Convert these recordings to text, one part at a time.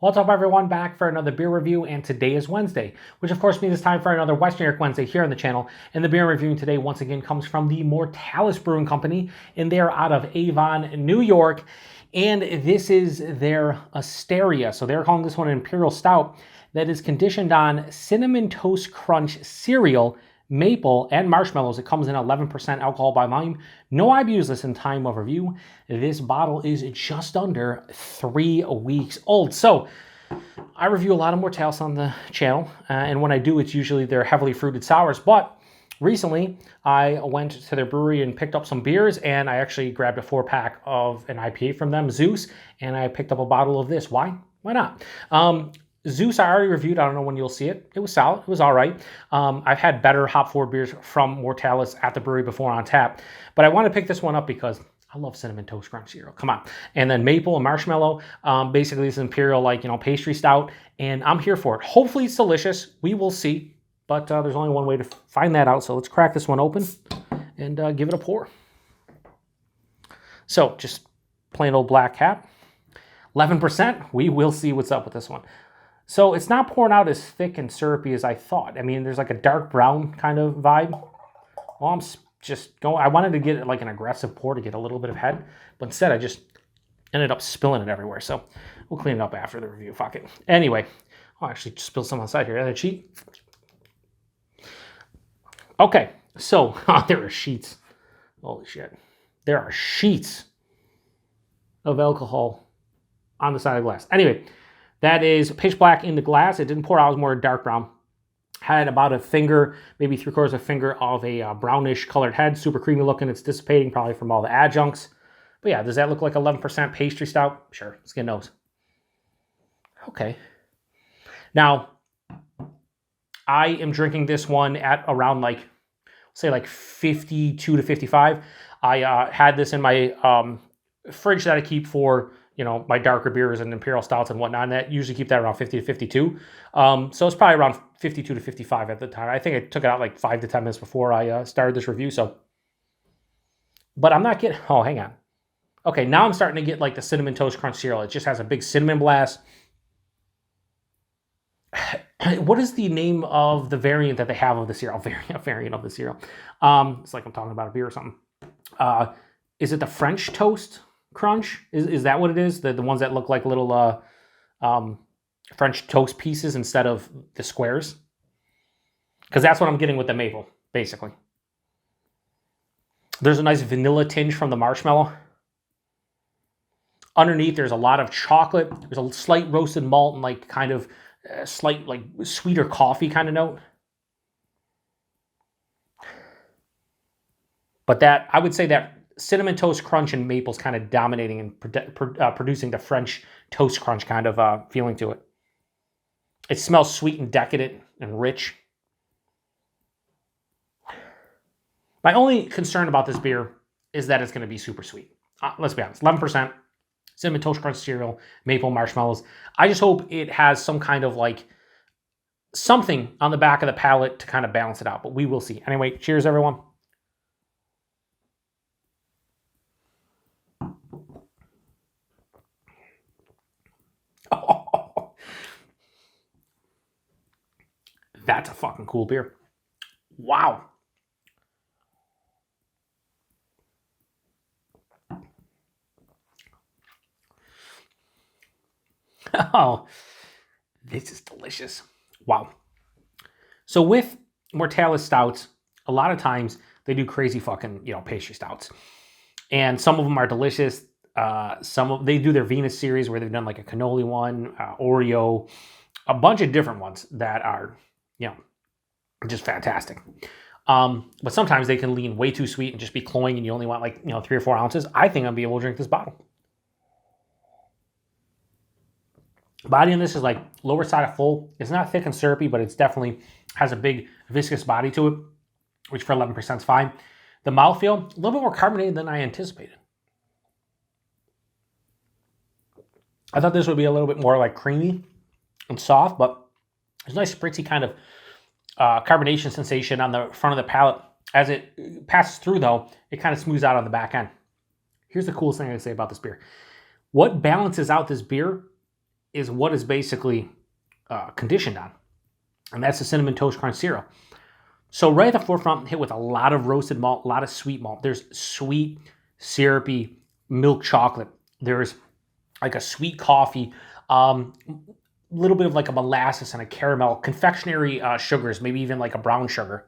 What's up, everyone? Back for another beer review, and today is Wednesday, which of course means it's time for another Western York Wednesday here on the channel. And the beer I'm reviewing today once again comes from the Mortalis Brewing Company, and they're out of Avon, New York. And this is their Asteria. So they're calling this one an Imperial Stout that is conditioned on Cinnamon Toast Crunch cereal, maple, and marshmallows. It comes in 11% alcohol by volume. No IBUs this in time of review. This bottle is just under 3 weeks old. So I review a lot of Mortalis on the channel, and when I do, it's usually their heavily fruited sours. But recently, I went to their brewery and picked up some beers, and I actually grabbed a 4-pack of an IPA from them, Zeus, and I picked up a bottle of this. Why? Why not? Zeus, I already reviewed. I don't know when you'll see it. It was solid. It was all right. I've had better hop-forward beers from Mortalis at the brewery before on tap, but I want to pick this one up because I love Cinnamon Toast Crunch cereal. Come on. And then maple and marshmallow. Basically, it's Imperial, pastry stout, and I'm here for it. Hopefully, it's delicious. We will see, but there's only one way to find that out, so let's crack this one open and give it a pour. So, just plain old black cap. 11%. We will see what's up with this one. So it's not pouring out as thick and syrupy as I thought. I mean, there's like a dark brown kind of vibe. Well, I'm just going, I wanted to get it like an aggressive pour to get a little bit of head, but instead I just ended up spilling it everywhere. So we'll clean it up after the review. Fuck it. Anyway, I'll actually spill some on the side here. That's cheap. Okay, so there are sheets. Holy shit. There are sheets of alcohol on the side of the glass. Anyway, that is pitch black in the glass. It didn't pour out, it was more dark brown. Had about a finger, maybe 3/4 of a finger of a brownish colored head. Super creamy looking. It's dissipating probably from all the adjuncts. But yeah, does that look like 11% pastry stout? Sure, skin nose. Okay. Now, I am drinking this one at around say 52 to 55. I had this in my fridge that I keep for my darker beers and Imperial Stouts and whatnot, and that usually keep that around 50 to 52. So it's probably around 52 to 55 at the time. I think I took it out like 5 to 10 minutes before I started this review. But I'm not getting, oh, hang on. Okay, now I'm starting to get like the Cinnamon Toast Crunch cereal. It just has a big cinnamon blast. What is the name of the variant that they have of the cereal? Variant of the cereal. It's like I'm talking about a beer or something. Is it the French Toast Crunch? Is that what it is? The ones that look like little French toast pieces instead of the squares? Because that's what I'm getting with the maple, basically. There's a nice vanilla tinge from the marshmallow. Underneath, there's a lot of chocolate. There's a slight roasted malt and kind of slight sweeter coffee kind of note. But I would say that Cinnamon Toast Crunch and maple's kind of dominating and producing the French Toast Crunch kind of feeling to it. It smells sweet and decadent and rich. My only concern about this beer is that it's going to be super sweet. Let's be honest, 11%, Cinnamon Toast Crunch cereal, maple marshmallows. I just hope it has some kind of something on the back of the palate to kind of balance it out, but we will see. Anyway, cheers everyone. That's a fucking cool beer. Wow. Oh, this is delicious. Wow. So with Mortalis stouts, a lot of times they do crazy fucking, pastry stouts. And some of them are delicious. They do their Venus series where they've done like a cannoli one, Oreo, a bunch of different ones that are just fantastic. But sometimes they can lean way too sweet and just be cloying and you only want 3 or 4 ounces. I think I'll be able to drink this bottle. Body on this is lower side of full. It's not thick and syrupy, but it's definitely has a big viscous body to it, which for 11% is fine. The mouthfeel, a little bit more carbonated than I anticipated. I thought this would be a little bit more creamy and soft, but there's a nice spritzy kind of carbonation sensation on the front of the palate. As it passes through, though, it kind of smooths out on the back end. Here's the coolest thing I can say about this beer. What balances out this beer is what is basically conditioned on, and that's the Cinnamon Toast Crunch cereal. So right at the forefront, hit with a lot of roasted malt, a lot of sweet malt. There's sweet, syrupy milk chocolate. There's like a sweet coffee, little bit of like a molasses and a caramel, confectionery sugars, maybe even like a brown sugar.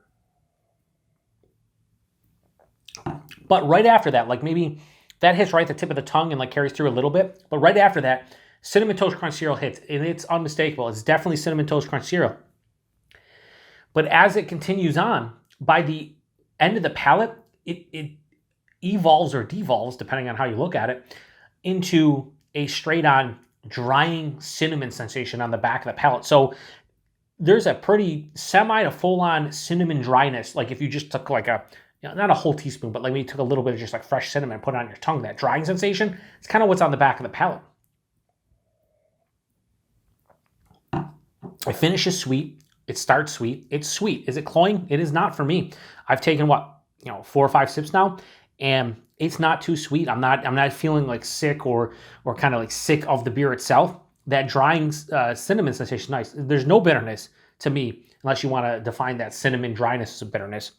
But right after that, like maybe that hits right at the tip of the tongue and like carries through a little bit. But right after that, Cinnamon Toast Crunch cereal hits, and it's unmistakable. It's definitely Cinnamon Toast Crunch cereal. But as it continues on, by the end of the palate, it evolves or devolves, depending on how you look at it, into a straight-on drying cinnamon sensation on the back of the palate. So there's a pretty semi to full-on cinnamon dryness. Like if you just took like not a whole teaspoon, but like maybe you took a little bit of just like fresh cinnamon and put it on your tongue, that drying sensation, it's kind of what's on the back of the palate. It finishes sweet. It starts sweet. It's sweet. Is it cloying? It is not for me. I've taken 4 or 5 sips now, and it's not too sweet. I'm not feeling like sick or kind of like sick of the beer itself. That drying cinnamon sensation, nice. There's no bitterness to me, unless you want to define that cinnamon dryness as bitterness.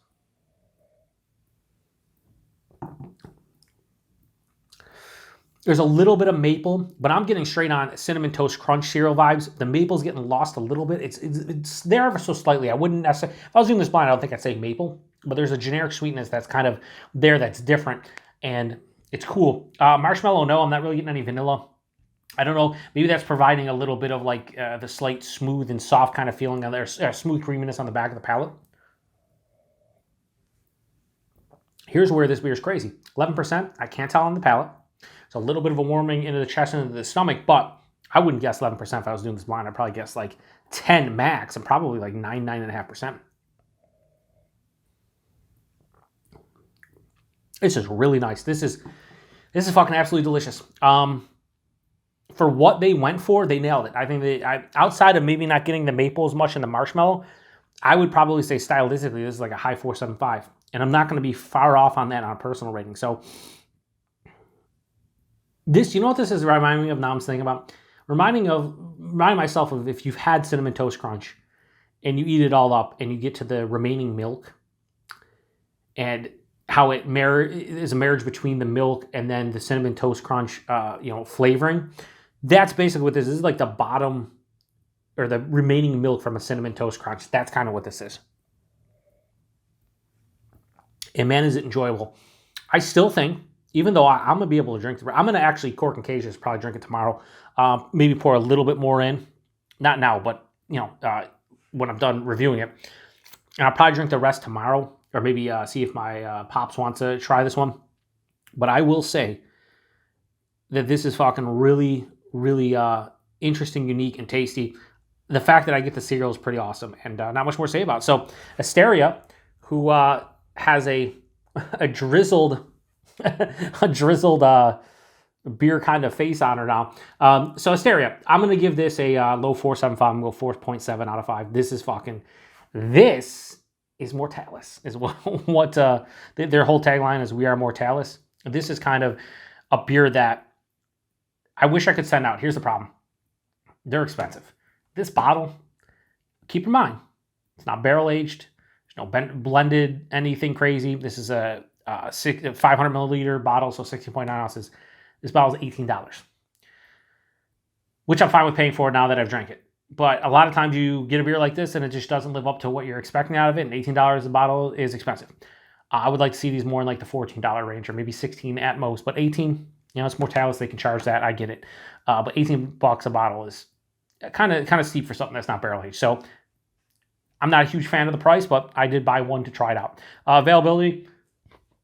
There's a little bit of maple, but I'm getting straight on Cinnamon Toast Crunch cereal vibes. The maple's getting lost a little bit. It's there ever so slightly. I wouldn't necessarily, if I was doing this blind, I don't think I'd say maple, but there's a generic sweetness that's kind of there that's different, and it's cool. Marshmallow, no, I'm not really getting any vanilla. I don't know, maybe that's providing a little bit of like the slight smooth and soft kind of feeling on there, smooth creaminess on the back of the palate. Here's where this beer is crazy. 11%, I can't tell on the palate. It's a little bit of a warming into the chest and into the stomach, but I wouldn't guess 11% if I was doing this blind. I'd probably guess like 10 max and probably like 9.5%. This is really nice. This is fucking absolutely delicious. For what they went for, they nailed it. I think outside of maybe not getting the maple as much in the marshmallow, I would probably say stylistically this is like a high 4.75, and I'm not going to be far off on that on a personal rating. So this, you know what this is reminding me of now I'm thinking about? Reminding myself of if you've had Cinnamon Toast Crunch and you eat it all up and you get to the remaining milk and how it is a marriage between the milk and then the Cinnamon Toast Crunch flavoring. That's basically what this is. This is like the bottom or the remaining milk from a Cinnamon Toast Crunch. That's kind of what this is. And man, is it enjoyable. I still think, even though I'm going to be able to drink I'm going to actually cork and cage this, probably drink it tomorrow. Maybe pour a little bit more in. Not now, but when I'm done reviewing it. And I'll probably drink the rest tomorrow, or maybe see if my Pops wants to try this one. But I will say that this is fucking really, really interesting, unique, and tasty. The fact that I get the cereal is pretty awesome, and not much more to say about it. So Asteria, who has a drizzled beer kind of face on her now. So Asteria, I'm going to give this a low 4.75. I'm going to go 4.7 out of 5. This is Mortalis, is what their whole tagline is, "We are Mortalis." This is kind of a beer that I wish I could send out. Here's the problem. They're expensive. This bottle, keep in mind, it's not barrel aged. There's no blended anything crazy. This is a 500 milliliter bottle, so 16.9 ounces. This bottle is $18, which I'm fine with paying for now that I've drank it. But a lot of times you get a beer like this and it just doesn't live up to what you're expecting out of it, and $18 a bottle is expensive. I would like to see these more in like the $14 range, or maybe $16 at most, but $18, it's Mortalis, they can charge that, I get it. But $18 a bottle is kind of steep for something that's not barrel aged. So I'm not a huge fan of the price, but I did buy one to try it out. Availability,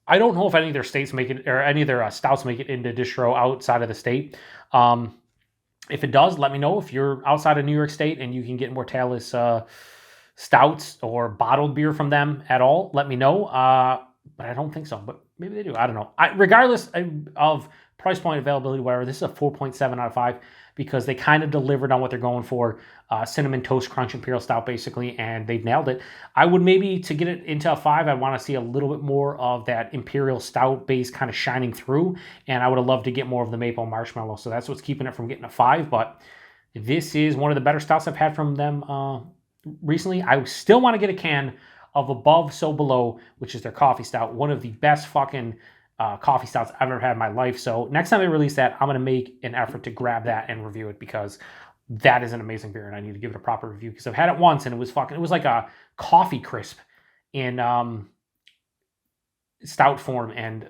I don't know if any of their states make it, or any of their stouts make it into distro outside of the state. If it does, let me know. If you're outside of New York State and you can get Mortalis stouts or bottled beer from them at all, let me know. But I don't think so, but maybe they do. I don't know. Regardless of price point, availability, whatever, this is a 4.7 out of 5 because they kind of delivered on what they're going for. Cinnamon Toast Crunch Imperial Stout, basically, and they've nailed it. I would maybe, to get it into a 5, I'd want to see a little bit more of that Imperial Stout base kind of shining through, and I would have loved to get more of the maple marshmallow, so that's what's keeping it from getting a 5, but This is one of the better stouts I've had from them recently. I still want to get a can of Above So Below, which is their coffee stout. One of the best fucking coffee stouts I've ever had in my life. So next time they release that, I'm going to make an effort to grab that and review it, because that is an amazing beer and I need to give it a proper review, because I've had it once and it was like a coffee crisp in stout form, and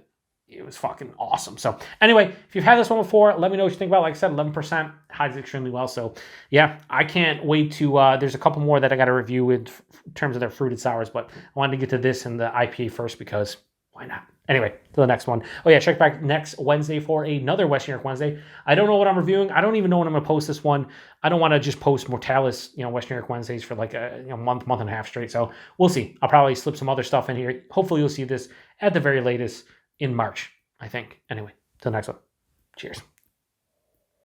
it was fucking awesome. So anyway, if you've had this one before, let me know what you think about it. Like I said, 11% hides extremely well. So yeah, I can't wait to, there's a couple more that I got to review in terms of their fruited sours, but I wanted to get to this and the IPA first, because why not? Anyway, to the next one. Oh yeah, check back next Wednesday for another Western New York Wednesday. I don't know what I'm reviewing. I don't even know when I'm going to post this one. I don't want to just post Mortalis, Western New York Wednesdays for like a month and a half straight. So we'll see. I'll probably slip some other stuff in here. Hopefully you'll see this at the very latest in March, I think. Anyway, to the next one. Cheers.